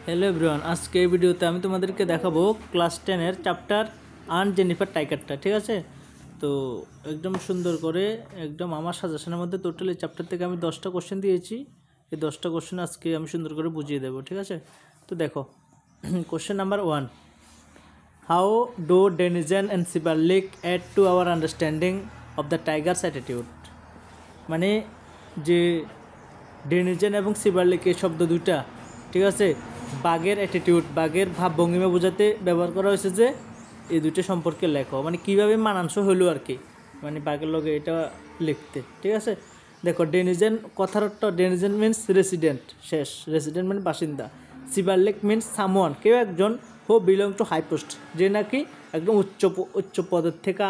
Hello everyone, আজকে এই ভিডিওতে আমি তোমাদেরকে দেখাবো ক্লাস 10-এর চ্যাপ্টার আর্ন জেনিফার টাইগারটা। ঠিক আছে, তো একদম সুন্দর করে একদম আমার সাজেশনের মধ্যে টোটাল এই চ্যাপ্টার থেকে আমি 10টা কোশ্চেন দিয়েছি। এই 10টা কোশ্চেন আজকে আমি সুন্দর করে বুঝিয়ে দেবো। ঠিক আছে, তো দেখো question number 1, how do denizen and chivalric add to our understanding of the tigers' attitude. মানে যে ডেনিজেন এবং সিবার্লিক এই শব্দ দুইটা, ঠিক আছে, বাঘের অ্যাটিটিউড, বাঘের ভাবভঙ্গিমা বোঝাতে ব্যবহার করা হয়েছে। যে এই দুটো সম্পর্কে লেখো, মানে কীভাবে মানানসই হলো আর কি, মানে বাঘের লগে এটা লিখতে। ঠিক আছে, দেখো ডেনিজেন কথার অর্থ, ডেনিজেন মিনস রেসিডেন্ট, শেষ, রেসিডেন্ট মানে বাসিন্দা। সিবার্লিক মিনস সামওয়ান, কেউ একজন হো বিলং টু হাই পোস্ট, যে নাকি একদম উচ্চ পদের থেকে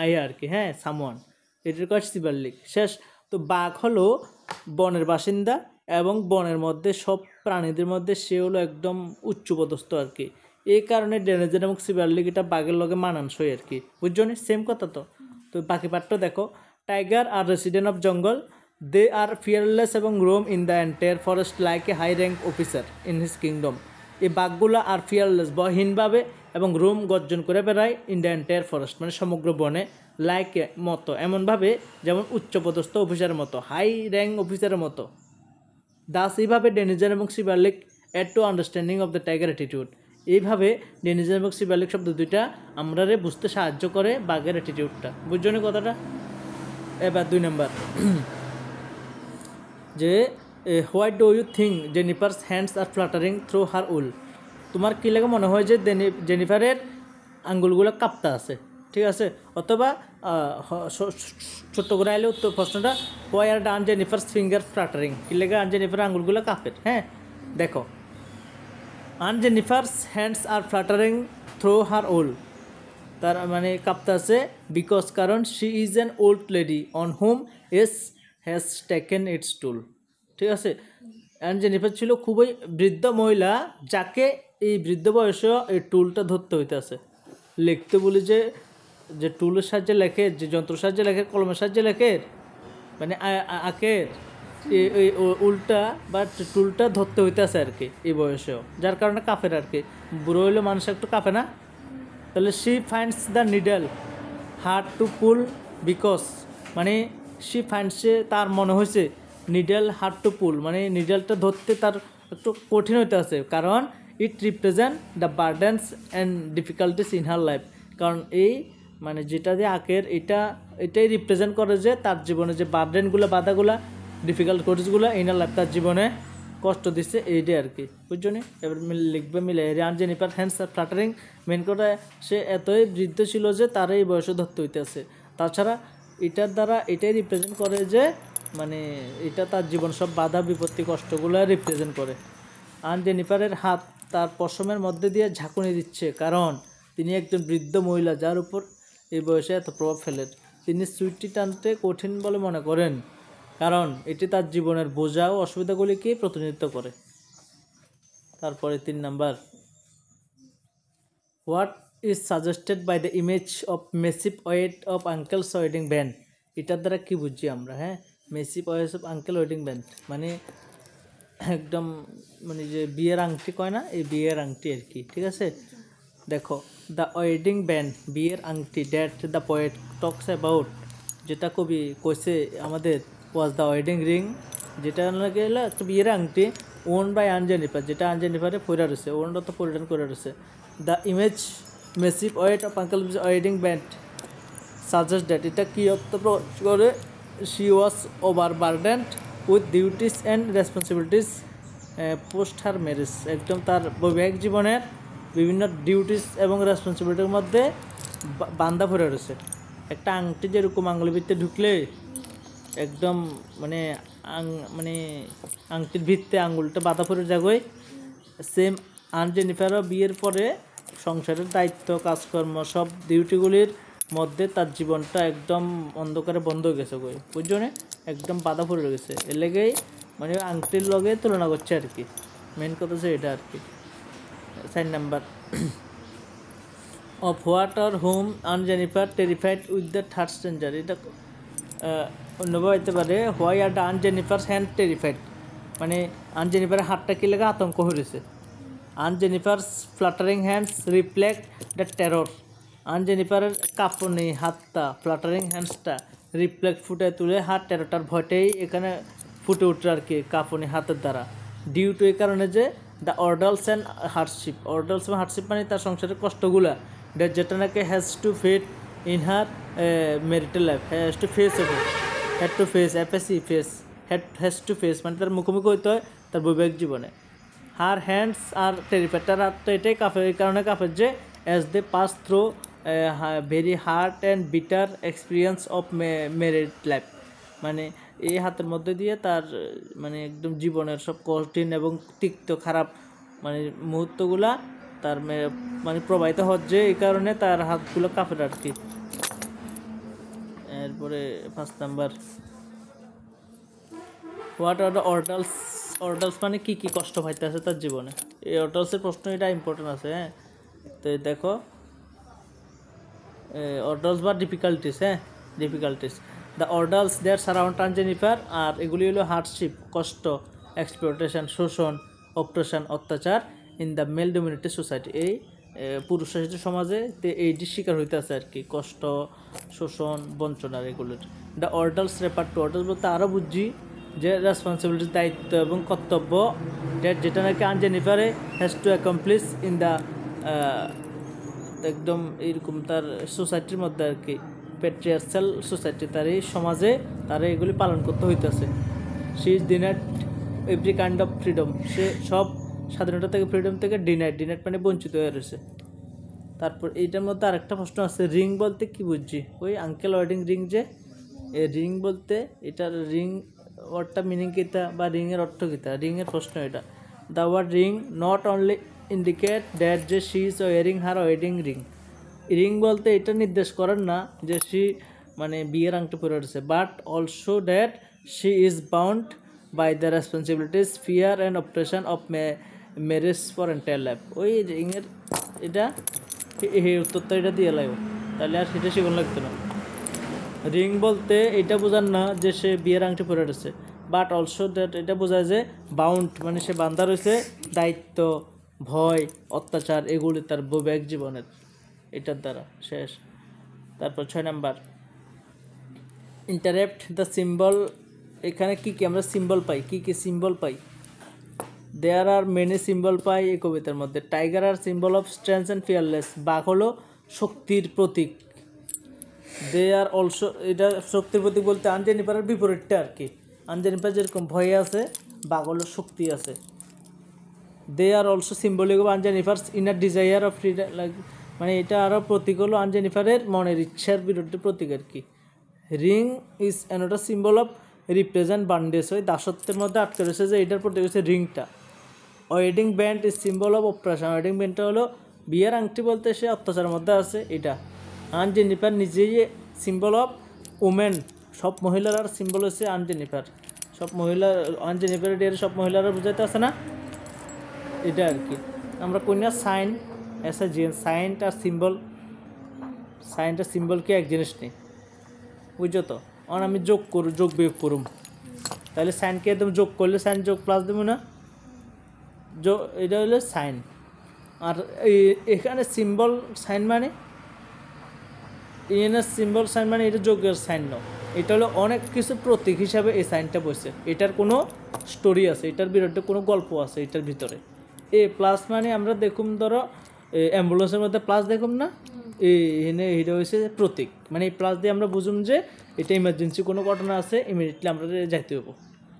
আয় আর কি, হ্যাঁ, সামওয়ান, এটার কাজ সিবার্লিক, শেষ। তো বাঘ হলো বনের বাসিন্দা এবং বনের মধ্যে সব প্রাণীদের মধ্যে সে হলো একদম উচ্চপদস্থ আর কি। এই কারণে ডেনিজেন এবং সিবার্লিক এটা বাঘের লগে মানানসই আর কি, বুঝছো নি? সেম কথা তো। তো বাকি পার্টটা দেখো, tiger R resident of jungle, they are fearless এবং roam in the entire forest like a high rank officer in his kingdom. এই বাঘগুলো আর ফিয়ারলেস বহীনভাবে এবং রোম গর্জন করে বেড়ায় ইন দ্য এন্টায়ার ফরেস্ট, মানে সমগ্র বনে, লাইক মতো, এমনভাবে যেমন উচ্চপদস্থ অফিসারের মতো, হাই র্যাঙ্ক অফিসারের মতো। দাস এইভাবে ডেনিজেন এবং chivalric add to understanding of the tiger attitude. এইভাবে ডেনিজেন এবং সিবার্লিক শব্দ দুইটা আমরা বুঝতে সাহায্য করে বাঘের অ্যাটিটিউডটা, বুঝছো নি কথাটা? এবার 2 নম্বর, যে why do you think Jennifer's hands are fluttering through her wool. তোমার কী লাগে মনে হয় যে জেনিফারের আঙ্গুলগুলো কাঁপতে আছে, ঠিক আছে? অথবা ছোট্ট করে আইলে উত্তর প্রশ্নটা, হোয়াই আর ডান জেনিফারস ফিঙ্গার ফ্লাটারিং, কী লেগে আন জেনিফারের আঙ্গুলগুলো কাঁপের। হ্যাঁ, দেখো, Aunt Jennifer's hands are fluttering through her wool, তার মানে কাঁপতে আছে বিকজ, কারণ she is an old lady on whom as has taken its toll. ঠিক আছে, অ্যান্ড জেনিফার ছিল খুবই বৃদ্ধ মহিলা, যাকে এই বৃদ্ধ বয়সেও এই টুলটা ধরতে হইতেছে। লিখতে বলি যে টুলের সাহায্যে লেখে, যে যন্ত্র সাহায্যে লেখে, কলমের সাহায্যে লেখে, মানে আঁকের এই উল্টা বা টুলটা ধরতে হইতেছে আর কি এই বয়সেও, যার কারণে কাঁপের আর কি। বুড়ো হইলে মানুষ একটু কাঁপে না? তাহলে she finds the needle hard to pool because, মানে শি ফাইন্ডসে তার মনে হয়েছে, নিডল হার্ড টু পুল মানে নিডলটা ধরতে তার একটু কঠিন হইতে আছে, কারণ it represent the burdens and difficulties in her life. কারণ এই মানে যেটা দিয়ে আঁকের এটাই রিপ্রেজেন্ট করে যে তার জীবনে যে বার্ডেনগুলো, বাধাগুলা, ডিফিকাল্টিসগুলো ইনার লাইফ, তার জীবনে কষ্ট দিচ্ছে, এইটাই আর কি, বুঝছো নি? এবার লিখবে মিলে, রিয়ান Jennifer hands are fluttering, main কথা সে এতই বৃদ্ধ ছিল যে তার এই বয়সে ধরতে হইতেছে। তাছাড়া এটার দ্বারা এটাই রিপ্রেজেন্ট করে যে মানে এটা তার জীবন সব বাধা বিপত্তি কষ্টগুলো রিপ্রেজেন্ট করে। আন জেনিফারের হাত তার পশমের মধ্যে দিয়ে ঝাঁকুনি দিচ্ছে, কারণ তিনি একজন বৃদ্ধ মহিলা যার উপর এই বয়সে এত প্রভাব ফেলেন। তিনি সুইটটি টানতে কঠিন বলে মনে করেন, কারণ এটি তার জীবনের বোঝা ও অসুবিধাগুলিকে প্রতিনিধিত্ব করে। তারপরে 3 number, what is suggested by the image of massive weight of uncle's wedding band. এটার দ্বারা কী বুঝছি আমরা? হ্যাঁ, massive weight of uncle wedding band মানে একদম মানে যে বিয়ের আংটি কয় না, এই বিয়ের আংটি আর কি। ঠিক আছে, দেখো, দ্য ওয়েডিং ব্যান্ড, বিয়ের আংটি, that the poet talks about, যেটা কবি কইছে আমাদের, ওয়াজ দ্য ওয়েডিং রিং, যেটা লাগে একটা বিয়ের আংটি, ওন বাই আন জেনিফার, যেটা আন জেনিফারে পরে রয়েছে, ওনটা তো পরিধান করে রয়েছে। The image massive weight of uncle wedding band suggest that, এটা কী অর্থ করে, she was over burdened with duties and responsibilities post her marriage, একদম তার বৈবাহিক জীবনের বিভিন্ন ডিউটিস এবং রেসপন্সিবিলিটির মধ্যে বান্ধা পড়ে রয়েছে। একটা আংটি যেরকম আঙুলের ভিতরে ঢুকলে একদম মানে মানে আংটির ভিত্তে আঙুলটা বাঁধা পড়ে যাবে, সেম আন জেনিফারও বিয়ের পরে সংসারের দায়িত্ব, কাজকর্ম, সব ডিউটিগুলির মধ্যে তার জীবনটা একদম অন্ধকারে বন্ধ হয়ে গেছে, বুঝছো না? একদম বাধা পড়ে গেছে, এর লেগেই মানে আংটির লগে তুলনা করছে আর কি, মেন কথা হচ্ছে এটা আর কি। 4 number, of what are home aunt Jennifer terrified with the third stranger, এটা অন্যভাবে হতে পারে, why are the aunt Jennifer hand terrified, মানে আন জেনিফারের হাতটা কি লেগে আতঙ্ক হয়েছে, aunt Jennifer's fluttering hands reflect the terror. Aunt জেনিফারের কাঁপুনি হাতটা, ফ্লাটারিং হ্যান্ডসটা রিফ্লেক্ট ফুটে তুলে হাত টেরোটার ভয়টাই এখানে ফুটে উঠে আর কি কাঁপুনি হাতের দ্বারা। ডিউ টু এই কারণে যে the ordeals and hardship, ordeals এবং হার্ডশিপ মানে তার সংসারের কষ্টগুলা যেটা নাকি has to face in her marital life, has to face হবে, had to face F A C face, has to face মানে তার মুখোমুখি হইতে হয় তার বৈবাহিক জীবনে। হার হ্যান্ডস আর টেরিফাইড, তার হাতটা এটাই কাঁপে, এই কারণে কাঁপে যে as they pass through very hard and bitter experience of married life, মানে এই হাতের মধ্যে দিয়ে তার মানে একদম জীবনের সব কঠিন এবং তিক্ত খারাপ মানে মুহূর্তগুলা তার মানে প্রবাহিত হচ্ছে, এই কারণে তার হাতগুলো কাঁপে আর কি। এরপরে 5 নাম্বার, হোয়াট আর দ্য অর্ডালস, অর্ডালস মানে কী কী কষ্ট পাইতে আছে তার জীবনে, এই অর্ডালসের প্রশ্ন এটা ইম্পর্টেন্ট আছে। হ্যাঁ, তো দেখো অর্ডালস বা ডিফিকাল্টিস, হ্যাঁ difficulties, the ordeals there surround Aunt Jennifer, আর এগুলি হলো হার্ডশিপ কষ্ট, এক্সপ্লয়টেশন শোষণ, অপ্রেশন অত্যাচার in the male dominated society, এই পুরুষ শাসিত সমাজে এইটির শিকার হইতে আছে আর কি, কষ্ট শোষণ বঞ্চনার এগুলোর। দ্য অর্ডালস রেফার টু, অর্ডালস বলতে আরও বুঝছি যে রেসপন্সিবিলিটি দায়িত্ব এবং কর্তব্য যেটা নাকি আন জেনিফারে has to accomplish in the একদম এইরকম তার সোসাইটির মধ্যে আর কি, প্যাট্রিয়ার্চাল সোসাইটি, তার এই সমাজে তারা এগুলি পালন করতে হইতেছে। She is denied every kind of freedom, সে সব স্বাধীনতা থেকে ফ্রিডম থেকে ডিনাইড মানে বঞ্চিত হয়ে রয়েছে। তারপর এইটার মধ্যে আরেকটা প্রশ্ন আছে, রিং বলতে কি বুঝছি, ওই আঙ্কেল ওয়েডিং রিং, যে এই রিং বলতে এটার রিং ওয়ার্ডটা মিনিং কীটা বা রিংয়ের অর্থ কীটা, রিংয়ের প্রশ্ন এটা। The word ring not only indicate that যে she is wearing her wedding ring, ring বলতে এটা নির্দেশ করেন না যে শি মানে বিয়ের আংটি পরে রয়েছে, but also that she is bound by the responsibilities fear and operation of marriage for entire life. ওই রিংয়ের এটা এই উত্তরটা এটা দিয়ে লাগবে, তাহলে আর সেটা শিখুন লাগতো না। রিং বলতে এটা বোঝান না যে সে বিয়ের আংটি পরে রয়েছে, বাট অলসো দ্যাট এটা বোঝায় যে বাউন্ড মানে সে বান্ধা রয়েছে দায়িত্ব ভয় অত্যাচার এগুলি তার বৈবাহিক জীবনের এটার দ্বারা শেষ। তারপর 6 নাম্বার, ইন্টারেপ্ট দ্য সিম্বল, এখানে কী কী আমরা সিম্বল পাই, কী কী সিম্বল পাই, দেয়ার আর মেনি সিম্বল পাই এই কবিতার মধ্যে। Tiger are symbol of strength and fearless, বাঘ হলো শক্তির প্রতীক। দে আর অলসো, এটা শক্তির প্রতীক বলতে আনজেনিফারের বিপরীতটা আর কি, আনজেনিফার যেরকম ভয়ে আছে বাঘ হলো শক্তি আছে। They are also symbolic of Aunt Jennifer's inner desire of freedom, মানে এটা আরও প্রতীক হলো আনজেনিফারের মনের ইচ্ছার বিরুদ্ধে প্রতীক আর কি। Ring is another symbol of represent bondage, ওই দাসত্বের মধ্যে আটকে রয়েছে যে এটার প্রতীক হচ্ছে রিংটা। Wedding band is symbol of oppression, wedding ব্যান্ডটা হলো বিয়ের আংটি বলতে সে অত্যাচারের মধ্যে আছে এটা। আনজেনিফার নিজেই সিম্বল অফ ওমেন, সব মহিলার সিম্বল হচ্ছে আনজেনিফার, সব মহিলা আনজেনিফারের ডের সব মহিলারা বুঝাইতে আছে না এটা আর কি। আমরা কন্যা সাইন এসে জিএন, সাইনটা সিম্বল, সাইনটা সিম্বল কি এক জিনিস নেই বুঝছো তো। অন আমি যোগ বিয়োগ করুম, তাহলে সাইনকে একদম যোগ করলে সাইন যোগ প্লাস দেবো না, এটা হলো সাইন। আর এখানে সিম্বল সাইন মানে ইএনএস সিম্বল সাইন মানে এটা যোগের সাইন ন, এটা হলো অনেক কিছু প্রতীক হিসাবে এই সাইনটা বসে, এটার কোনো স্টোরি আছে, এটার বিরুদ্ধে কোনো গল্প আছে এটার ভিতরে। এ প্লাস মানে আমরা দেখুম ধরো অ্যাম্বুলেন্সের মধ্যে প্লাস দেখুম না, এখানে এটা হয়েছে প্রতীক, মানে এই প্লাস দিয়ে আমরা বুঝুম যে এটা ইমার্জেন্সি কোনো ঘটনা আছে, ইমিডিয়েটলি আমরা যাইতে হবো,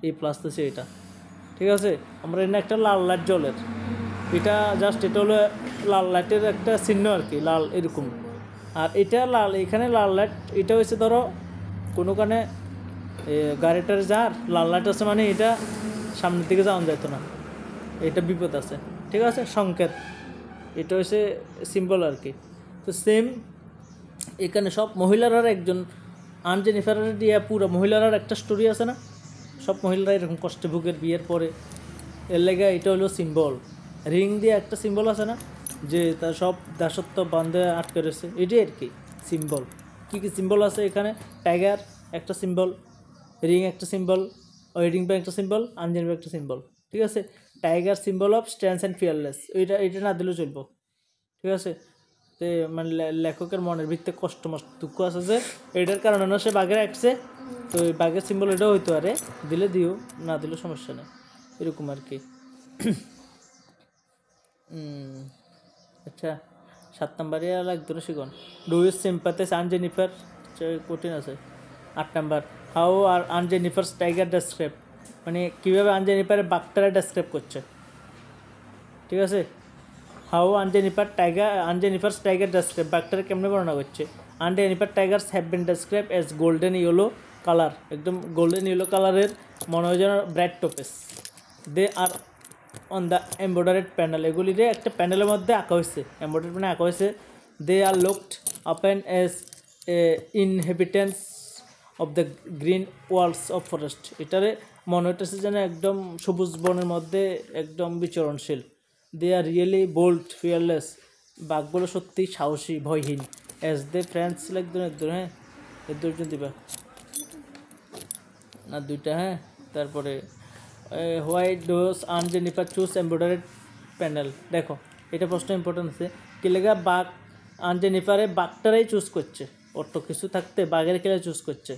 এই প্লাস তো সে এটা ঠিক আছে। আমরা এখানে একটা লাল লাইট জলের, এটা জাস্ট এটা হলো লাল লাইটের একটা চিহ্ন আর কি, লাল এরকম। আর এটা লাল, এখানে লাল লাইট এটা হয়েছে ধরো কোনোখানে গাড়িটার যার লাল লাইট আছে মানে এটা সামনের দিকে যাওয়া যেত না, এটা বিপদ আছে ঠিক আছে, সংকেত, এটা হচ্ছে সিম্বল আর কি। তো সেম এখানে সব মহিলারা একজন আনজেনিফারের দিয়ে পুরো মহিলারার একটা স্টোরি আছে না, সব মহিলারা এরকম কষ্টে ভুগের বিয়ের পরে, এর লেগে এটা হলো সিম্বল। রিং দিয়ে একটা সিম্বল আছে না যে তার সব দাসত্ব বান্ধে আটকে রয়েছে, এটাই আর কি সিম্বল। কী কী সিম্বল আছে এখানে, টাইগার একটা সিম্বল, রিং একটা সিম্বল, ওয়েডিং ব্যাগ একটা সিম্বল, আনজেনিফার একটা সিম্বল ঠিক আছে। Tiger symbol of strength and fearless, এটা না দিলেও চলবো, ঠিক আছে। তো মানে লেখকের মনের ভিতরে কষ্ট দুঃখ আছে যে এটার কারণে সে বাঘের আঁকছে, তো এই বাঘের সিম্বল এটাও হইতে পারে, দিলে দিও, না দিলেও সমস্যা নেই, এরকম আর কি। আচ্ছা 7 নম্বরে লাগতো না শিখন, do you sympathise Aunt Jennifer, কঠিন আছে। 8 number, how are Aunt Jennifer's tiger describe, মানে কীভাবে আন জেনিফারের বাঘটারা ডেসক্রাইব করছে, ঠিক আছে। How Aunt Jennifer's tiger describe, বাঘটারা কেমনে বর্ণনা করছে। Aunt Jennifer tigers have been describe as golden yellow colour, একদম গোল্ডেন ইয়েলো কালারের, মনে হয় যেন bright topaz. They are on the embroidered panel, এগুলিরে একটা প্যানেলের মধ্যে আঁকা হয়েছে, এম্বয়ডারিড মানে আঁকা হয়েছে। They are looked upon as inhabitants of the green walls of forest, এটারে মনে হইতেছে যেন একদম সবুজ বনের মধ্যে একদম বিচরণশীল। They are really bold fearless, বাঘগুলো সত্যি সাহসী ভয়হীন। অ্যাজ দে ফ্রেন্ডস লাইক একদম, হ্যাঁ এর দুজন দিবা না দুইটা, হ্যাঁ। তারপরে why does Aunt Jennifer choose embroidered panel, দেখো এটা প্রশ্ন ইম্পর্টেন্ট আছে, কি লেগা বাঘ আন জেনিফারে বাঘটারাই চুজ করছে, অত কিছু থাকতে বাঘের খেলে চুজ করছে।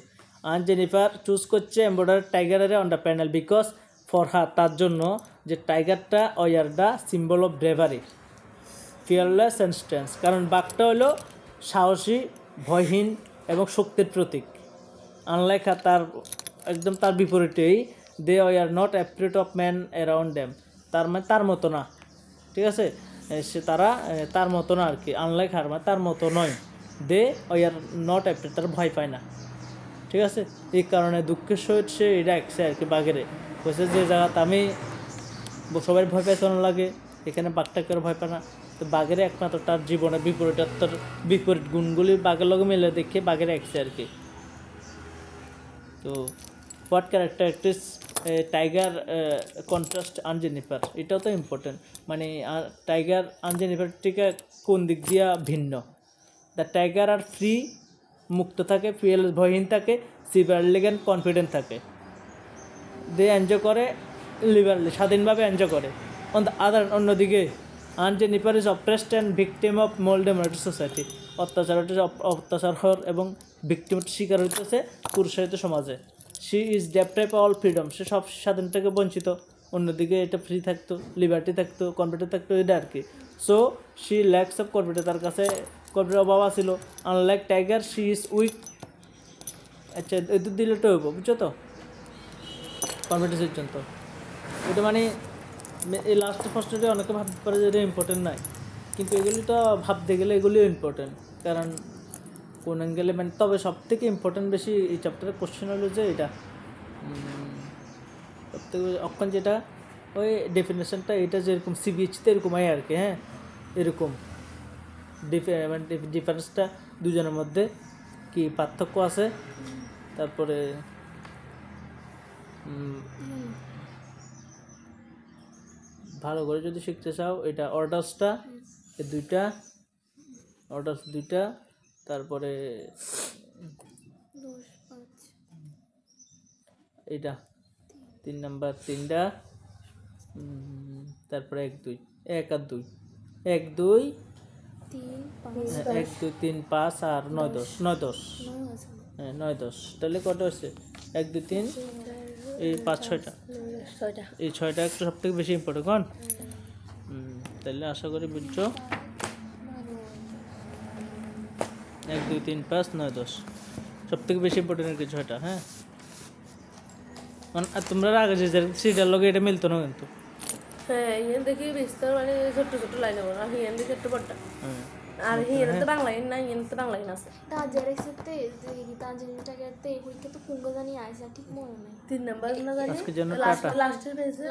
আন জেনিফার চুজ করছে এমব্রয়ডারিড টাইগারের on the panel because for her, তার জন্য যে টাইগারটা were the symbol of bravery fearless and strength, কারণ বাঘটা হলো সাহসী ভয়হীন এবং শক্তির প্রতীক। আনলাইক তার একদম তার বিপরীতেই, they are not afraid of man around them, তার মানে তার মতো না, ঠিক আছে। সে তারা তার মতো না আর কি, আনলাইক হার মানে তার মতো নয়। দে আর নট অ্যাফ্রেড, তার ভয় পায় না, ঠিক আছে। এই কারণে দুঃখের সহিত সে এটা একসে আর কি, বাঘেরে বলছে যে জায়গাতে আমি সবাই ভয় পাইতে না লাগে, এখানে বাঘটা কেউ ভয় পায় না। তো বাঘের একমাত্র তার জীবনের বিপরীত গুণগুলি বাঘের লগে মিলে দেখে বাঘের একসে আর কি। তো what characteristics tiger contrast aunt Jennifer, এটাও তো ইম্পর্টেন্ট, মানে টাইগার আন জেনিফার থেকে কোন দিক দিয়ে ভিন্ন। দ্য টাইগার আর ফ্রি, মুক্ত থাকে, ফিয়ারলেস ভয়হীন থাকে, সিভারলিগ্যান্ড কনফিডেন্ট থাকে। দে এনজয় করে লিবারলি, স্বাধীনভাবে এনজয় করে। অন দ্য আদার, অন্যদিকে Ann Jennifer is oppressed and victim of male democratic society, অত্যাচার এবং ভিকটিমের শিকার হইতেছে পুরুষায়িত সমাজে। She is deprived all freedom, সে সব স্বাধীন থেকে বঞ্চিত। অন্যদিকে এটা ফ্রি থাকতো, লিবার্টি থাকতো, কনফিডেন্ট থাকতো, এটা আর কি। So she lakhs of confidence, তার কাছে কনফিডেন্স অভাব ছিল। Unlike tiger she is weak, আচ্ছা এদের দিলে তো হইব, বুঝছো তো, কনফিডেন্সের জন্য। এটা মানে এই লাস্ট ফার্স্টে অনেকে ভাবতে পারে যে এটা ইম্পর্টেন্ট নাই, কিন্তু এগুলি তো ভাবতে গেলে এগুলিও ইম্পর্টেন্ট, কারণ কোন অ্যাঙ্গেলে মানে। তবে সব থেকে ইম্পর্টেন্ট বেশি এই চ্যাপ্টারের কোশ্চেন হলো যে এটা সবথেকে অক্ষণ যেটা ওই ডেফিনেশনটা, এটা যেরকম সিবিএইচতে এরকম হয় আর কি, হ্যাঁ এরকম মানে ডিফারেন্সটা দুজনের মধ্যে কি পার্থক্য আছে। তারপরে ভালো করে যদি শিখতে চাও, এটা অর্ডার্সটা দুইটা, তারপরে এটা 3 নাম্বার 3টা, তারপরে 1 2 1 আর 2 1 2 1 2 3 5 আর 9 10 হ্যাঁ 9 10, তাহলে কটা হচ্ছে 1 2 3 এই 5 6টা, এই 6টা একটু সব থেকে বেশি ইম্পর্টেন্ট কোন। তাহলে আশা করি বুঝছো। 1 2 3 5 9 10 সব থেকে বেশি ইম্পর্টেন্ট আর কি 6টা, হ্যাঁ। আর তোমরা আগে যে সিরিয়াল লগে এটা মিলতো না কিন্তু, হ্যাঁ হিয়ান দেখি বিস্তার মানে ছোট ছোট লাইন হবে, আর হিয়ান দেখি একটু বড়টা, আর হিয়ান তো বাংলা না, হিয়ান তো বাংলা আছে। তাজের এসেতে দেখি তাজের টাকাতে কইকে তো কোন জানি আইসা ঠিক মনে নাই। 3 নাম্বার না জানি আজকে জন্য লাস্টের পেজে